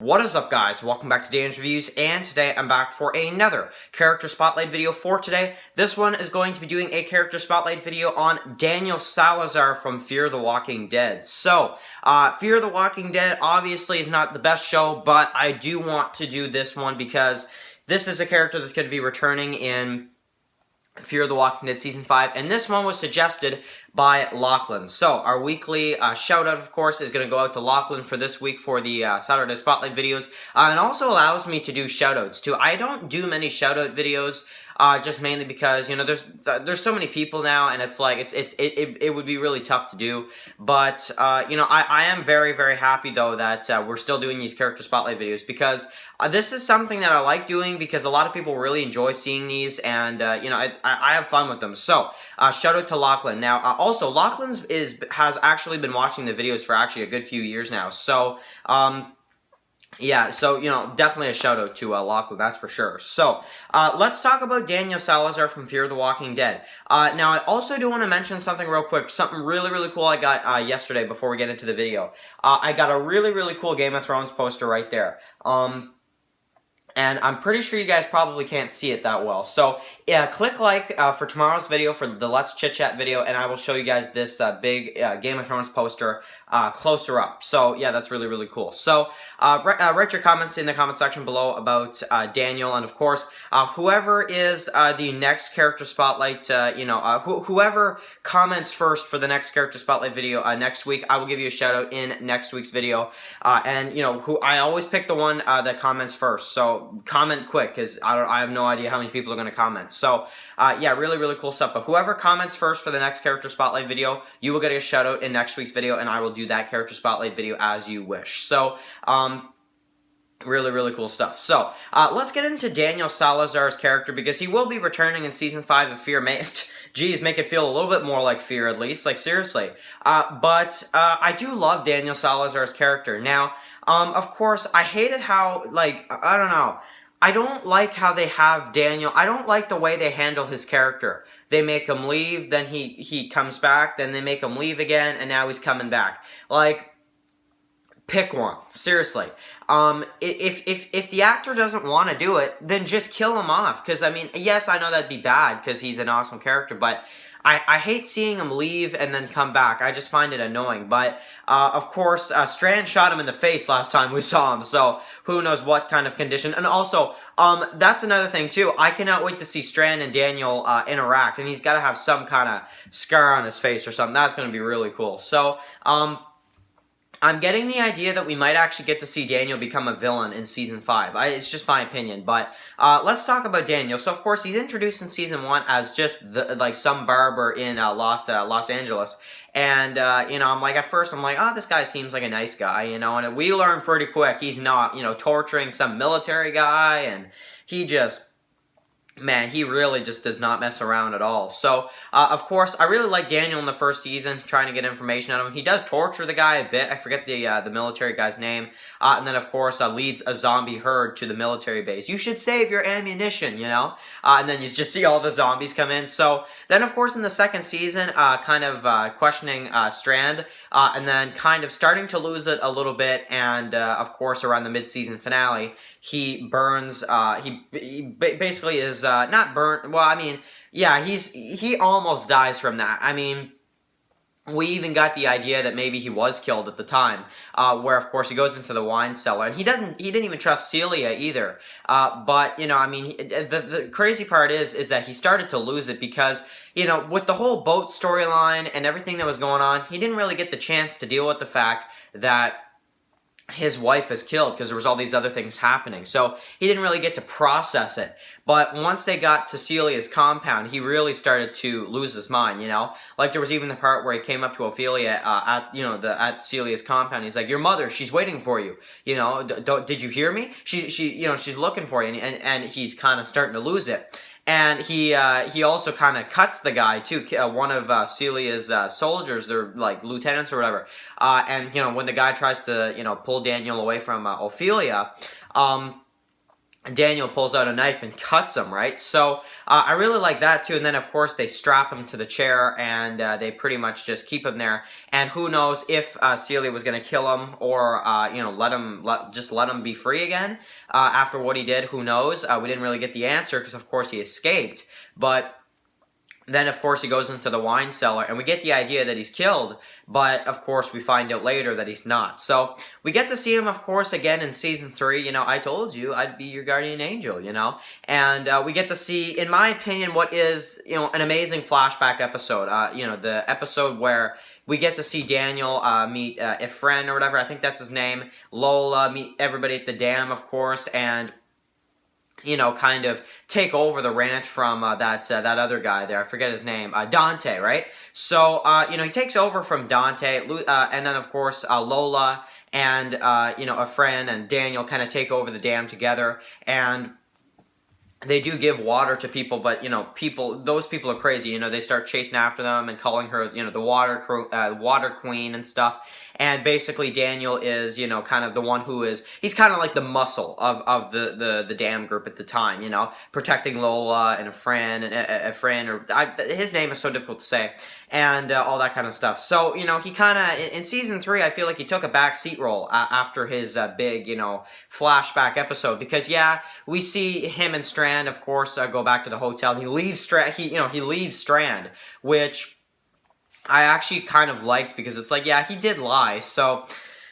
What is up, guys? Welcome back to Dan's Reviews, and today I'm back for another character spotlight video for today. This one is going to be doing a character spotlight video on Daniel Salazar from Fear the Walking Dead. So, Fear the Walking Dead obviously is not the best show, but I do want to do this one because this is a character that's going to be returning in Fear the Walking Dead Season 5, and this one was suggested by Lachlan. So, our weekly shout-out, of course, is going to go out to Lachlan for this week for the Saturday Spotlight videos, and also allows me to do shout-outs, too. I don't do many shout-out videos, just mainly because, you know, there's so many people now, and it's like, it would be really tough to do, but, you know, I am very, very happy, though, that we're still doing these character spotlight videos, because this is something that I like doing, because a lot of people really enjoy seeing these, and, you know, I have fun with them. So, shout out to Lachlan. Now, also, Lachlan has actually been watching the videos for actually a good few years now, so, yeah, so, you know, definitely a shout-out to Lachlan, that's for sure. So, let's talk about Daniel Salazar from Fear the Walking Dead. Now, I also do want to mention something real quick, something really, really cool I got yesterday before we get into the video. I got a really, really cool Game of Thrones poster right there. And I'm pretty sure you guys probably can't see it that well. So, yeah, click like for tomorrow's video, for the Let's Chit Chat video, and I will show you guys this big Game of Thrones poster closer up. So, yeah, that's really, really cool. So, write your comments in the comment section below about Daniel, and of course, whoever is the next character spotlight, you know, whoever comments first for the next character spotlight video next week, I will give you a shout out in next week's video. And, you know, I always pick the one that comments first. So, comment quick, because I have no idea how many people are going to comment. So, yeah, really, really cool stuff. But whoever comments first for the next character spotlight video, you will get a shout out in next week's video, and I will do that character spotlight video as you wish. So, really, really cool stuff. So, let's get into Daniel Salazar's character, because he will be returning in Season 5 of Fear. Geez, make it feel a little bit more like Fear, at least. Like, seriously. But I do love Daniel Salazar's character. Now, of course, I hated how, like, I don't know. I don't like how they have Daniel. I don't like the way they handle his character. They make him leave, then he comes back, then they make him leave again, and now he's coming back. Like, pick one. Seriously. If the actor doesn't want to do it, then just kill him off. Because, I mean, yes, I know that'd be bad, because he's an awesome character, but I hate seeing him leave and then come back. I just find it annoying. But, of course, Strand shot him in the face last time we saw him, so who knows what kind of condition. And also, that's another thing, too. I cannot wait to see Strand and Daniel interact, and he's got to have some kind of scar on his face or something. That's going to be really cool. So, I'm getting the idea that we might actually get to see Daniel become a villain in Season 5. It's just my opinion, but let's talk about Daniel. So, of course, he's introduced in Season 1 as just, like, some barber in Los Angeles. And, you know, I'm like, at first, I'm like, oh, this guy seems like a nice guy, you know, and we learn pretty quick he's not, you know, torturing some military guy, and he just... Man, he really just does not mess around at all. So, of course, I really like Daniel in the first season, trying to get information out of him. He does torture the guy a bit. I forget the military guy's name. And then, of course, leads a zombie herd to the military base. You should save your ammunition, you know? And then you just see all the zombies come in. So, then, of course, in the second season, kind of questioning Strand, and then kind of starting to lose it a little bit. And, of course, around the mid-season finale, he burns, he basically is not burnt. Well, I mean, yeah, he almost dies from that. I mean, we even got the idea that maybe he was killed at the time, where of course he goes into the wine cellar, and he didn't even trust Celia either. But you know, I mean, the crazy part is that he started to lose it because, you know, with the whole boat storyline and everything that was going on, he didn't really get the chance to deal with the fact that his wife is killed, because there was all these other things happening. So he didn't really get to process it. But once they got to Celia's compound, he really started to lose his mind, you know? Like, there was even the part where he came up to Ophelia at Celia's compound. He's like, your mother, she's waiting for you. You know, did you hear me? You know, she's looking for you. And he's kind of starting to lose it. And he also kind of cuts the guy, too. One of Celia's soldiers, they're like lieutenants or whatever. And, you know, when the guy tries to, you know, pull Daniel away from Ophelia, Daniel pulls out a knife and cuts him, right? So I really like that too. And then of course they strap him to the chair and they pretty much just keep him there. And who knows if Celia was going to kill him or let him be free again after what he did. Who knows? We didn't really get the answer because of course he escaped, but. Then, of course, he goes into the wine cellar, and we get the idea that he's killed, but, of course, we find out later that he's not. So, we get to see him, of course, again in Season 3, I told you I'd be your guardian angel, and we get to see, in my opinion, what is, an amazing flashback episode, the episode where we get to see Daniel meet Efren or whatever, I think that's his name, Lola, meet everybody at the dam, of course, and kind of take over the ranch from that other guy there. I forget his name. Dante, right? So, he takes over from Dante, and then, of course, Lola and, Efren and Daniel kind of take over the dam together, and they do give water to people, but, those people are crazy. They start chasing after them and calling her, the water queen and stuff. And basically Daniel is, kind of the one who he's kind of like the muscle of the dam group at the time, protecting Lola and his name is so difficult to say, and all that kind of stuff. So, he kind of, in Season 3, I feel like he took a backseat role after his big, flashback episode, because, yeah, we see him and Strand, of course, go back to the hotel, and he leaves Strand, which I actually kind of liked, because it's like, yeah, he did lie, so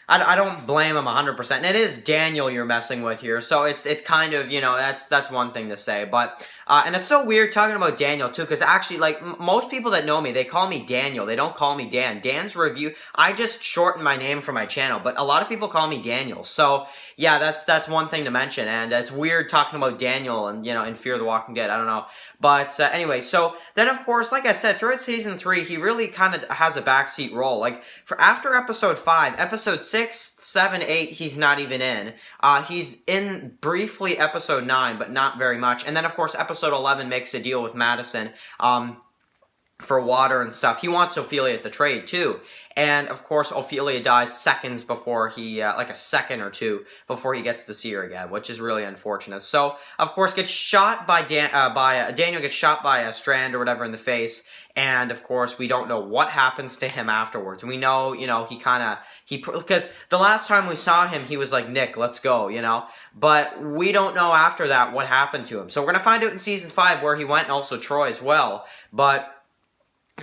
I don't blame him 100%. And it is Daniel you're messing with here, so it's kind of, that's one thing to say. But, and it's so weird talking about Daniel, too, because actually, like, most people that know me, they call me Daniel. They don't call me Dan. Dan's Review, I just shortened my name for my channel, but a lot of people call me Daniel. So, yeah, that's one thing to mention, and it's weird talking about Daniel and, in Fear the Walking Dead, I don't know. But, anyway, so, then, of course, like I said, throughout Season 3, he really kind of has a backseat role. Like, after Episode 5, Episode 6, 7, 8, he's not even in. He's in briefly Episode 9, but not very much. And then, of course, Episode 11 makes a deal with Madison for water and stuff. He wants Ophelia at the trade, too. And, of course, Ophelia dies seconds before he, like a second or two before he gets to see her again, which is really unfortunate. So, of course, gets shot by Daniel gets shot by a Strand or whatever in the face. And, of course, we don't know what happens to him afterwards. We know, because the last time we saw him, he was like, Nick, let's go, But we don't know after that what happened to him. So we're going to find out in Season 5 where he went, and also Troy as well. But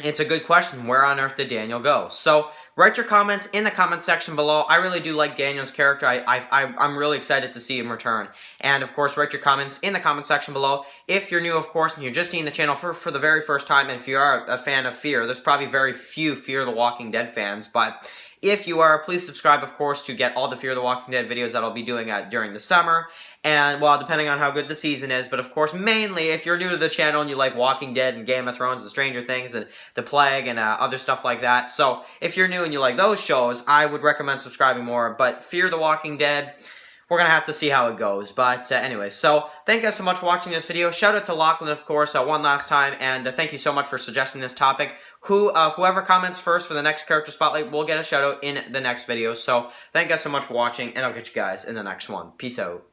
it's a good question. Where on earth did Daniel go? So, write your comments in the comment section below. I really do like Daniel's character. I'm really excited to see him return. And, of course, write your comments in the comment section below. If you're new, of course, and you're just seeing the channel for the very first time, and if you are a fan of Fear, there's probably very few Fear the Walking Dead fans, but if you are, please subscribe, of course, to get all the Fear the Walking Dead videos that I'll be doing during the summer. And, well, depending on how good the season is, but of course, mainly, if you're new to the channel and you like Walking Dead and Game of Thrones and Stranger Things and The Plague and other stuff like that. So, if you're new and you like those shows, I would recommend subscribing more. But Fear the Walking Dead, we're going to have to see how it goes. But anyway, so thank you guys so much for watching this video. Shout out to Lachlan, of course, one last time. And thank you so much for suggesting this topic. Whoever comments first for the next character spotlight will get a shout out in the next video. So thank you guys so much for watching, and I'll catch you guys in the next one. Peace out.